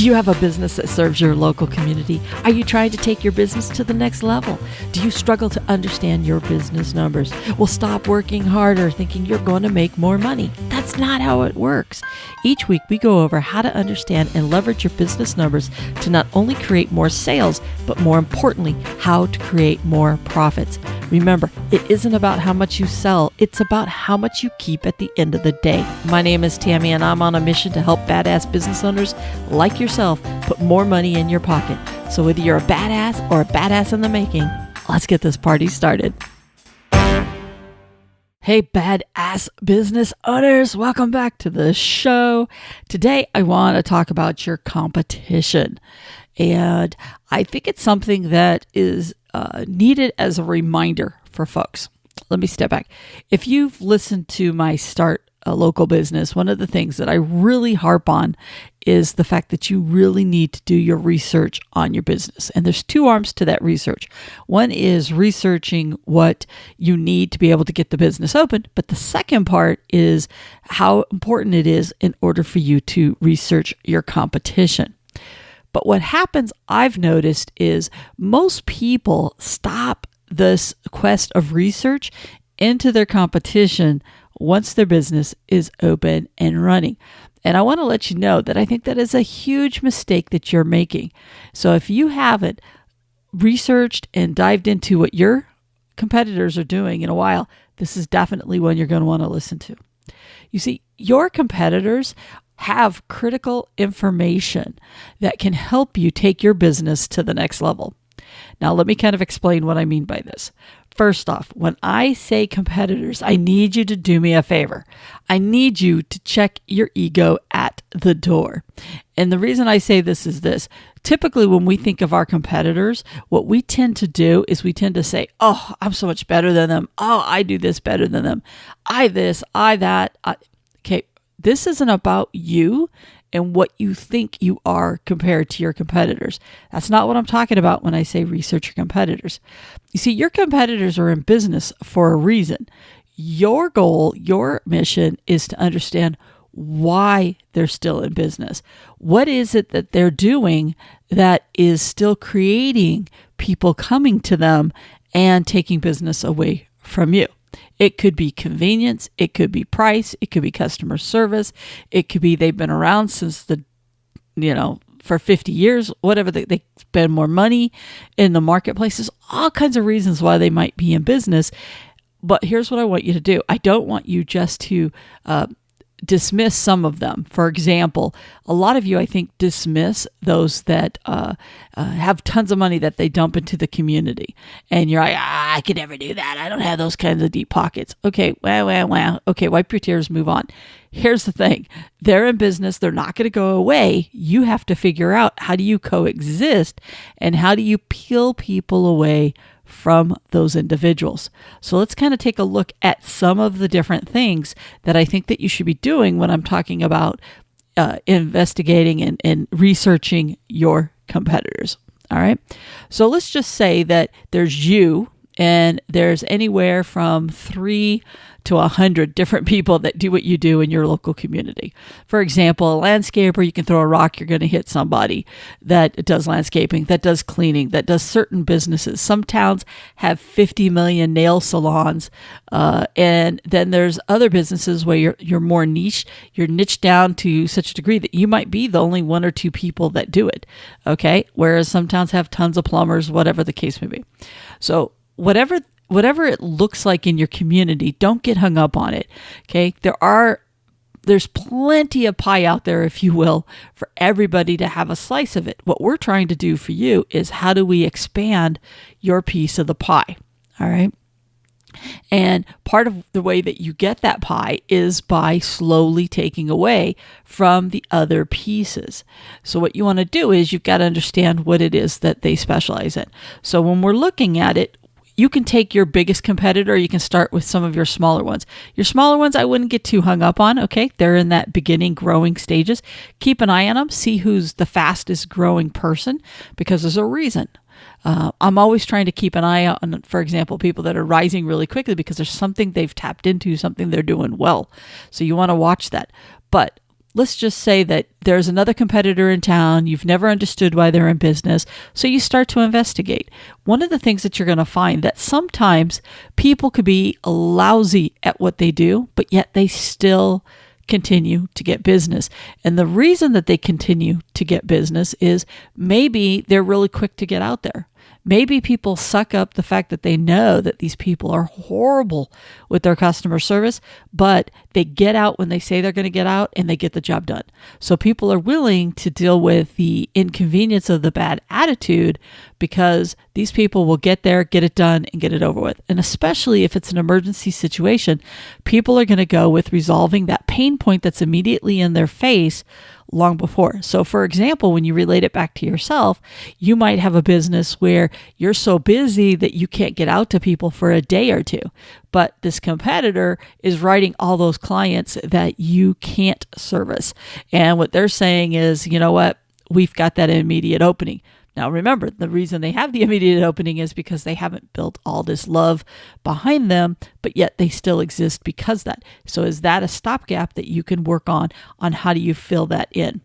Do you have a business that serves your local community? Are you trying to take your business to the next level? Do you struggle to understand your business numbers? Well, stop working harder thinking you're going to make more money. That's not how it works. Each week, we go over how to understand and leverage your business numbers to not only create more sales, but more importantly, how to create more profits. Remember, it isn't about how much you sell. It's about how much you keep at the end of the day. My name is Tammy, and I'm on a mission to help badass business owners like yourself put more money in your pocket. So whether you're a badass or a badass in the making, let's get this party started. Hey, badass business owners, welcome back to the show. Today, I want to talk about your competition. And I think it's something that is needed as a reminder for folks. Let me step back. If you've listened to my Start a Local Business, one of the things that I really harp on is the fact that you really need to do your research on your business. And there's two arms to that research. One is researching what you need to be able to get the business open. But the second part is how important it is in order for you to research your competition. But what happens, I've noticed, is most people stop this quest of research into their competition once their business is open and running. And I want to let you know that I think that is a huge mistake that you're making. So if you haven't researched and dived into what your competitors are doing in a while, this is definitely one you're going to want to listen to. You see, your competitors have critical information that can help you take your business to the next level. Now, let me kind of explain what I mean by this. First off, when I say competitors, I need you to do me a favor. I need you to check your ego at the door. And the reason I say this is this. Typically, when we think of our competitors, what we tend to do is we tend to say, oh, I'm so much better than them. Oh, I do this better than them. I this, I that. Okay, this isn't about you and what you think you are compared to your competitors. That's not what I'm talking about when I say research your competitors. You see, your competitors are in business for a reason. Your goal, your mission is to understand why they're still in business. What is it that they're doing that is still creating people coming to them and taking business away from you? It could be convenience, it could be price, it could be customer service, it could be they've been around since for 50 years, whatever, they spend more money in the marketplace. There's all kinds of reasons why they might be in business. But here's what I want you to do. I don't want you just to dismiss some of them. For example, a lot of you, I think, dismiss those that have tons of money that they dump into the community. And you're like, I could never do that. I don't have those kinds of deep pockets. Okay, wow. Okay, wipe your tears, move on. Here's the thing. They're in business. They're not going to go away. You have to figure out, how do you coexist and how do you peel people away from those individuals? So let's kind of take a look at some of the different things that I think that you should be doing when I'm talking about investigating and researching your competitors. All right. So let's just say that there's you and there's anywhere from 3 to 100 different people that do what you do in your local community. For example, a landscaper, you can throw a rock, you're going to hit somebody that does landscaping, that does cleaning, that does certain businesses. Some towns have 50 million nail salons, and then there's other businesses where you're more niche. You're niched down to such a degree that you might be the only 1 or 2 people that do it. Okay, whereas some towns have tons of plumbers, whatever the case may be. So whatever it looks like in your community, don't get hung up on it. Okay. There's plenty of pie out there, if you will, for everybody to have a slice of it. What we're trying to do for you is, how do we expand your piece of the pie? All right. And part of the way that you get that pie is by slowly taking away from the other pieces. So what you want to do is, you've got to understand what it is that they specialize in. So when we're looking at it, you can take your biggest competitor. You can start with some of your smaller ones. Your smaller ones, I wouldn't get too hung up on. Okay. They're in that beginning growing stages. Keep an eye on them. See who's the fastest growing person, because there's a reason. I'm always trying to keep an eye out on, for example, people that are rising really quickly because there's something they've tapped into, something they're doing well. So you want to watch that. But let's just say that there's another competitor in town. You've never understood why they're in business. So you start to investigate. One of the things that you're going to find that sometimes people could be lousy at what they do, but yet they still continue to get business. And the reason that they continue to get business is maybe they're really quick to get out there. Maybe people suck up the fact that they know that these people are horrible with their customer service, but they get out when they say they're going to get out and they get the job done. So people are willing to deal with the inconvenience of the bad attitude because these people will get there, get it done, and get it over with. And especially if it's an emergency situation, people are going to go with resolving that pain point that's immediately in their face long before. So for example, when you relate it back to yourself, you might have a business where you're so busy that you can't get out to people for a day or two. But this competitor is writing all those clients that you can't service. And what they're saying is, you know what? We've got that immediate opening. Now, remember, the reason they have the immediate opening is because they haven't built all this love behind them, but yet they still exist because of that. So is that a stopgap that you can work on how do you fill that in?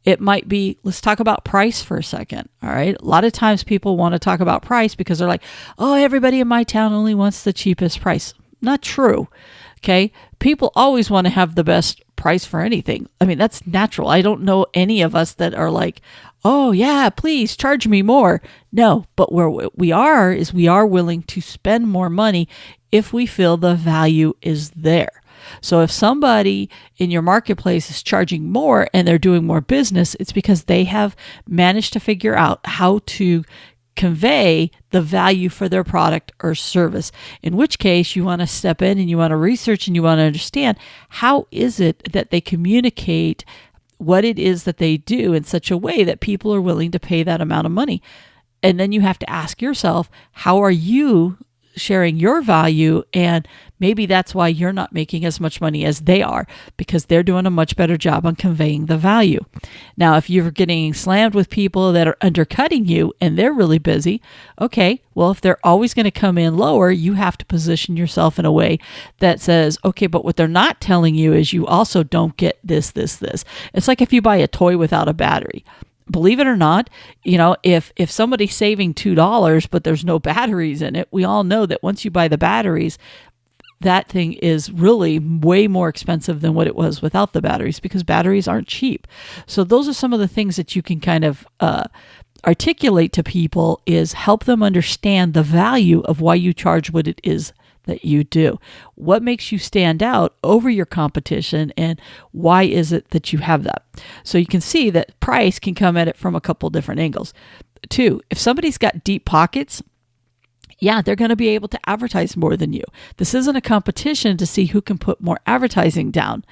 It might be, let's talk about price for a second. All right. A lot of times people want to talk about price because they're like, oh, everybody in my town only wants the cheapest price. Not true. Okay. People always want to have the best price for anything. I mean, that's natural. I don't know any of us that are like, oh yeah, please charge me more. No, but where we are is we are willing to spend more money if we feel the value is there. So if somebody in your marketplace is charging more and they're doing more business, it's because they have managed to figure out how to convey the value for their product or service, in which case you want to step in and you want to research and you want to understand how is it that they communicate what it is that they do in such a way that people are willing to pay that amount of money. And then you have to ask yourself, how are you sharing your value? And maybe that's why you're not making as much money as they are, because they're doing a much better job on conveying the value. Now, if you're getting slammed with people that are undercutting you and they're really busy, okay, well, if they're always going to come in lower, you have to position yourself in a way that says, okay, but what they're not telling you is you also don't get this. It's like if you buy a toy without a battery. Believe it or not, if somebody's saving $2, but there's no batteries in it, we all know that once you buy the batteries, that thing is really way more expensive than what it was without the batteries, because batteries aren't cheap. So those are some of the things that you can kind of articulate to people, is help them understand the value of why you charge what it is that you do. What makes you stand out over your competition, and why is it that you have that? So you can see that price can come at it from a couple different angles. 2, if somebody's got deep pockets, yeah, they're going to be able to advertise more than you. This isn't a competition to see who can put more advertising down.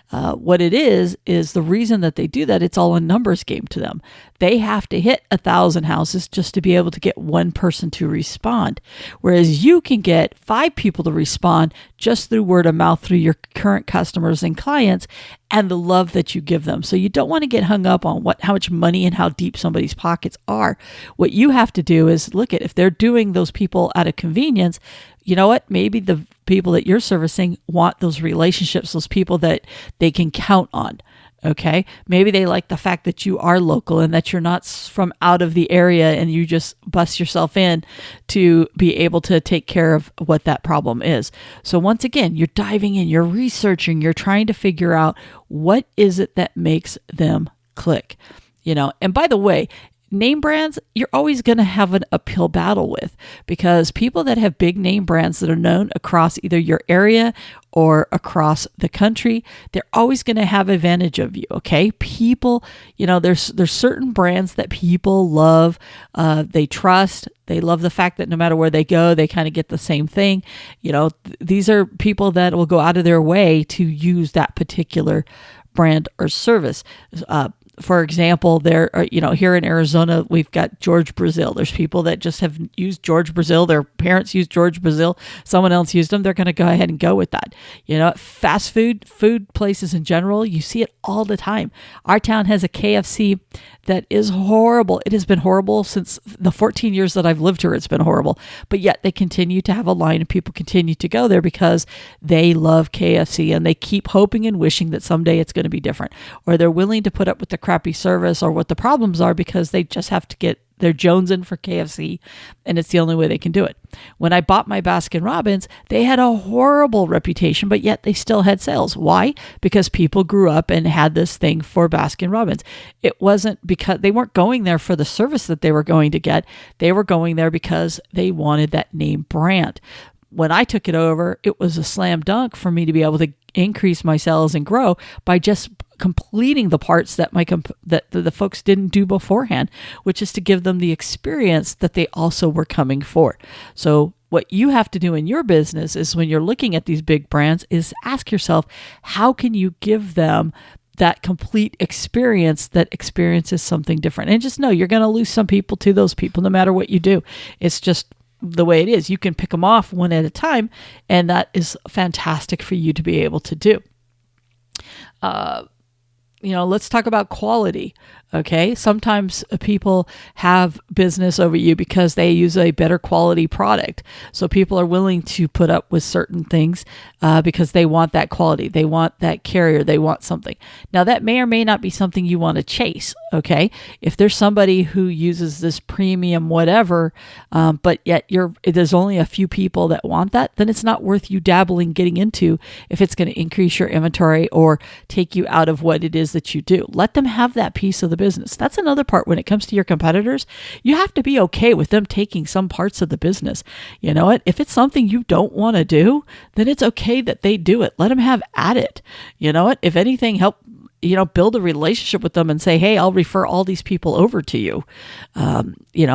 What it is the reason that they do that, it's all a numbers game to them. They have to hit 1,000 houses just to be able to get one person to respond. Whereas you can get 5 people to respond just through word of mouth, through your current customers and clients, and the love that you give them. So you don't want to get hung up on how much money and how deep somebody's pockets are. What you have to do is look at, if they're doing those people out of convenience, you know what? Maybe the people that you're servicing want those relationships, those people that they can count on. Okay. Maybe they like the fact that you are local and that you're not from out of the area and you just bust yourself in to be able to take care of what that problem is. So once again, you're diving in, you're researching, you're trying to figure out what is it that makes them click, and by the way, name brands, you're always going to have an uphill battle with, because people that have big name brands that are known across either your area or across the country, they're always going to have advantage of you. Okay. People, there's certain brands that people love. They trust, they love the fact that no matter where they go, they kind of get the same thing. These are people that will go out of their way to use that particular brand or service. For example, there are, here in Arizona, we've got George Brazil. There's people that just have used George Brazil. Their parents used George Brazil. Someone else used them. They're going to go ahead and go with that. Fast food places in general, you see it all the time. Our town has a KFC that is horrible. It has been horrible since the 14 years that I've lived here. It's been horrible, but yet they continue to have a line and people continue to go there because they love KFC and they keep hoping and wishing that someday it's going to be different, or they're willing to put up with the crappy service or what the problems are because they just have to get their jonesing for KFC, and it's the only way they can do it. When I bought my Baskin Robbins, they had a horrible reputation, but yet they still had sales. Why? Because people grew up and had this thing for Baskin Robbins. It wasn't because they weren't going there for the service that they were going to get. They were going there because they wanted that name brand. When I took it over, it was a slam dunk for me to be able to increase my sales and grow by just completing the parts that that the folks didn't do beforehand, which is to give them the experience that they also were coming for. So what you have to do in your business is, when you're looking at these big brands, is ask yourself, how can you give them that complete experience that experiences something different? And just know you're going to lose some people to those people no matter what you do. It's just the way it is. You can pick them off one at a time, and that is fantastic for you to be able to do. Let's talk about quality. Okay. Sometimes people have business over you because they use a better quality product. So people are willing to put up with certain things because they want that quality. They want that carrier. They want something. Now that may or may not be something you want to chase. Okay. If there's somebody who uses this premium whatever, but yet there's only a few people that want that, then it's not worth you getting into if it's going to increase your inventory or take you out of what it is that you do. Let them have that piece of the business. That's another part when it comes to your competitors. You have to be okay with them taking some parts of the business. You know what? If it's something you don't want to do, then it's okay that they do it. Let them have at it. You know what? If anything, help build a relationship with them and say, hey, I'll refer all these people over to you.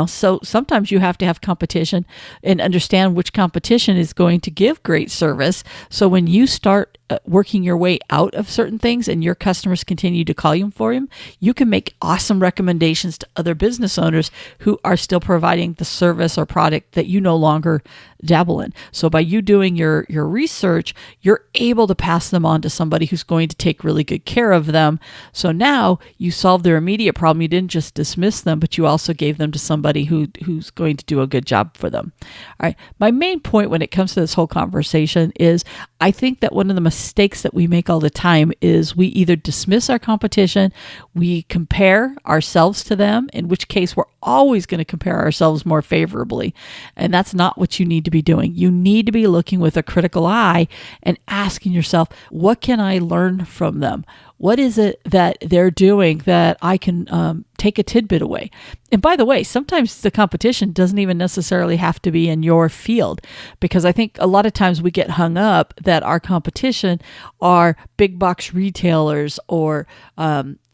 So sometimes you have to have competition and understand which competition is going to give great service. So when you start working your way out of certain things and your customers continue to call you for them, you can make awesome recommendations to other business owners who are still providing the service or product that you no longer dabble in. So by you doing your research, you're able to pass them on to somebody who's going to take really good care of them. So now you solve their immediate problem. You didn't just dismiss them, but you also gave them to somebody who's going to do a good job for them. All right. My main point when it comes to this whole conversation is I think that one of the mistakes that we make all the time is we either dismiss our competition, we compare ourselves to them, in which case we're always going to compare ourselves more favorably. And that's not what you need to be doing. You need to be looking with a critical eye and asking yourself, what can I learn from them? What is it that they're doing that I can take a tidbit away? And by the way, sometimes the competition doesn't even necessarily have to be in your field, because I think a lot of times we get hung up that our competition are big box retailers or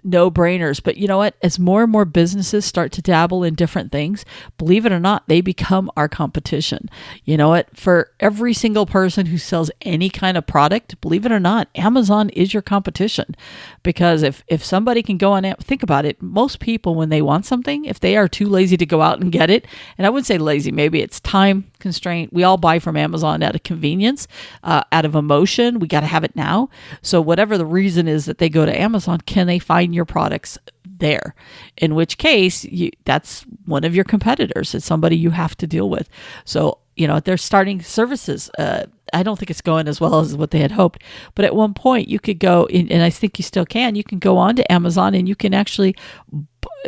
no-brainers. But you know what? As more and more businesses start to dabble in different things, believe it or not, they become our competition. You know what? For every single person who sells any kind of product, believe it or not, Amazon is your competition. Because if somebody can go on, think about it, most people, when they want something, if they are too lazy to go out and get it, and I wouldn't say lazy, maybe it's time constraint. We all buy from Amazon out of convenience, out of emotion. We got to have it now. So whatever the reason is that they go to Amazon, can they find your products there? In which case, that's one of your competitors. It's somebody you have to deal with. So, they're starting services. I don't think it's going as well as what they had hoped. But at one point, you could go in, and I think you still can. You can go on to Amazon and you can actually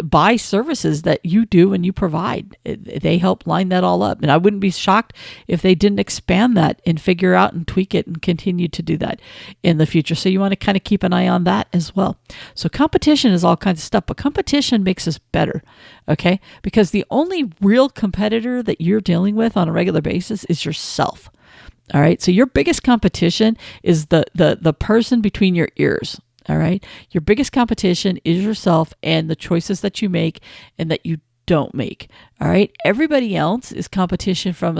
buy services that you do and you provide. They help line that all up. And I wouldn't be shocked if they didn't expand that and figure out and tweak it and continue to do that in the future. So you want to kind of keep an eye on that as well. So competition is all kinds of stuff, but competition makes us better. Okay? Because the only real competitor that you're dealing with on a regular basis is yourself. All right. So your biggest competition is the person between your ears. All right. Your biggest competition is yourself and the choices that you make and that you don't make. All right. Everybody else is competition from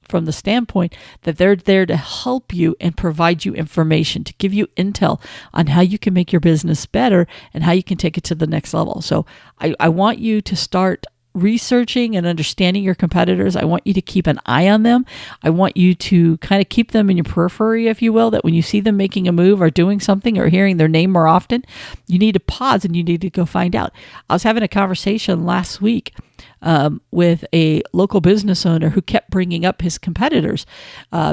from the standpoint that they're there to help you and provide you information, to give you intel on how you can make your business better and how you can take it to the next level. So I want you to start researching and understanding your competitors. I want you to keep an eye on them. I want you to kind of keep them in your periphery, if you will, that when you see them making a move or doing something or hearing their name more often, you need to pause and you need to go find out. I was having a conversation last week with a local business owner who kept bringing up his competitors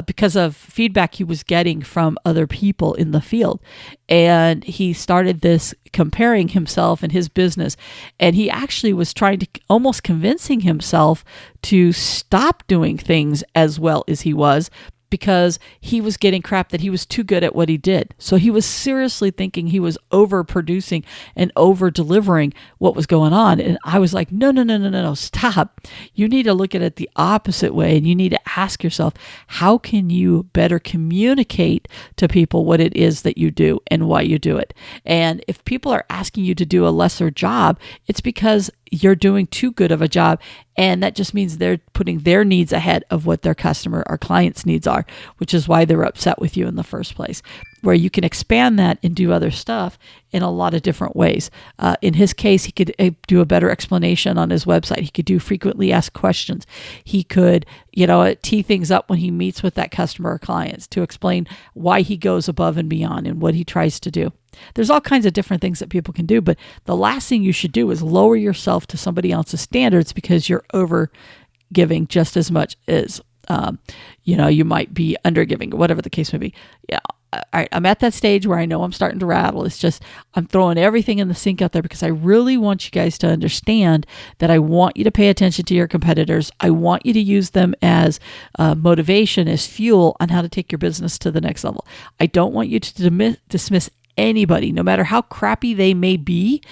because of feedback he was getting from other people in the field. And he started this comparing himself and his business. And he actually was trying to almost convincing himself to stop doing things as well as he was, because he was getting crap that he was too good at what he did. So he was seriously thinking he was overproducing and over-delivering what was going on. And I was like, no, stop. You need to look at it the opposite way, and you need to ask yourself, how can you better communicate to people what it is that you do and why you do it? And if people are asking you to do a lesser job, it's because you're doing too good of a job. And that just means they're putting their needs ahead of what their customer or client's needs are, which is why they're upset with you in the first place. Where you can expand that and do other stuff in a lot of different ways. In his case, he could do a better explanation on his website. He could do frequently asked questions. He could, tee things up when he meets with that customer or clients to explain why he goes above and beyond and what he tries to do. There's all kinds of different things that people can do, but the last thing you should do is lower yourself to somebody else's standards because you're over giving just as much as, you might be under giving, whatever the case may be. Yeah. All right, I'm at that stage where I know I'm starting to rattle. It's just, I'm throwing everything in the sink out there because I really want you guys to understand that I want you to pay attention to your competitors. I want you to use them as motivation, as fuel on how to take your business to the next level. I don't want you to dismiss anybody, no matter how crappy they may be,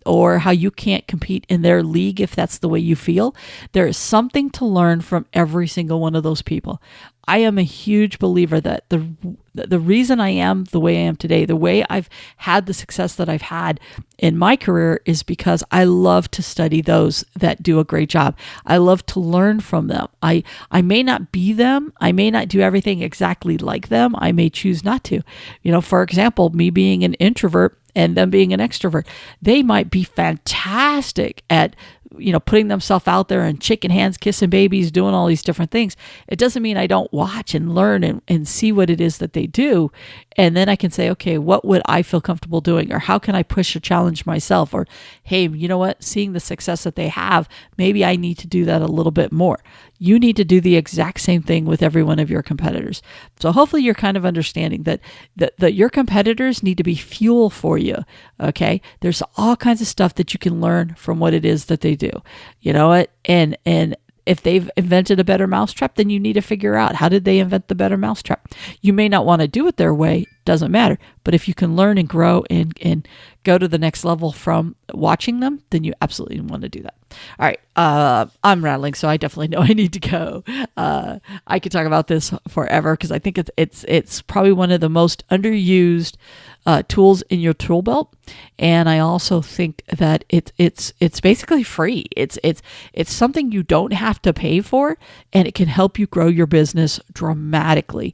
or how you can't compete in their league if that's the way you feel. There is something to learn from every single one of those people. I am a huge believer that the reason I am the way I am today, the way I've had the success that I've had in my career, is because I love to study those that do a great job. I love to learn from them. I may not be them. I may not do everything exactly like them. I may choose not to. For example, me being an introvert and them being an extrovert, they might be fantastic at putting themselves out there and shaking hands, kissing babies, doing all these different things. It doesn't mean I don't watch and learn and see what it is that they do. And then I can say, okay, what would I feel comfortable doing? Or how can I push or challenge myself? Or, hey, you know what? Seeing the success that they have, maybe I need to do that a little bit more. You need to do the exact same thing with every one of your competitors. So hopefully you're kind of understanding that your competitors need to be fuel for you. Okay. There's all kinds of stuff that you can learn from what it is that they do. You know what? And if they've invented a better mousetrap, then you need to figure out, how did they invent the better mousetrap? You may not want to do it their way, doesn't matter. But if you can learn and grow and go to the next level from watching them, then you absolutely want to do that. All right. I'm rattling, so I definitely know I need to go. I could talk about this forever because I think it's probably one of the most underused tools in your tool belt. And I also think that it's basically free. It's something you don't have to pay for, and it can help you grow your business dramatically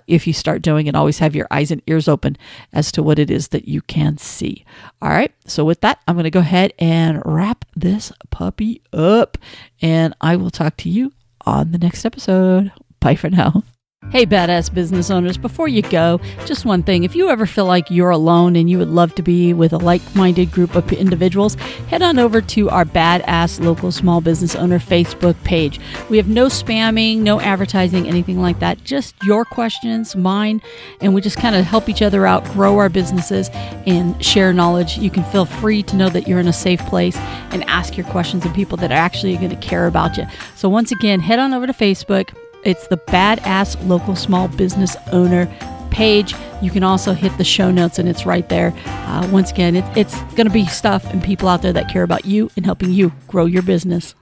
if you start doing it. Always have your eyes and ears open as to what it is that you can see. All right. So with that, I'm going to go ahead and wrap this puppy up, and I will talk to you on the next episode. Bye for now. Hey, badass business owners, before you go, just one thing. If you ever feel like you're alone and you would love to be with a like-minded group of individuals, head on over to our Badass Local Small Business Owner Facebook page. We have no spamming, no advertising, anything like that. Just your questions, mine, and we just kind of help each other out, grow our businesses, and share knowledge. You can feel free to know that you're in a safe place and ask your questions of people that are actually going to care about you. So once again, head on over to Facebook. It's the Badass Local Small Business Owner page. You can also hit the show notes, and it's right there. Once again, it's going to be stuff and people out there that care about you and helping you grow your business.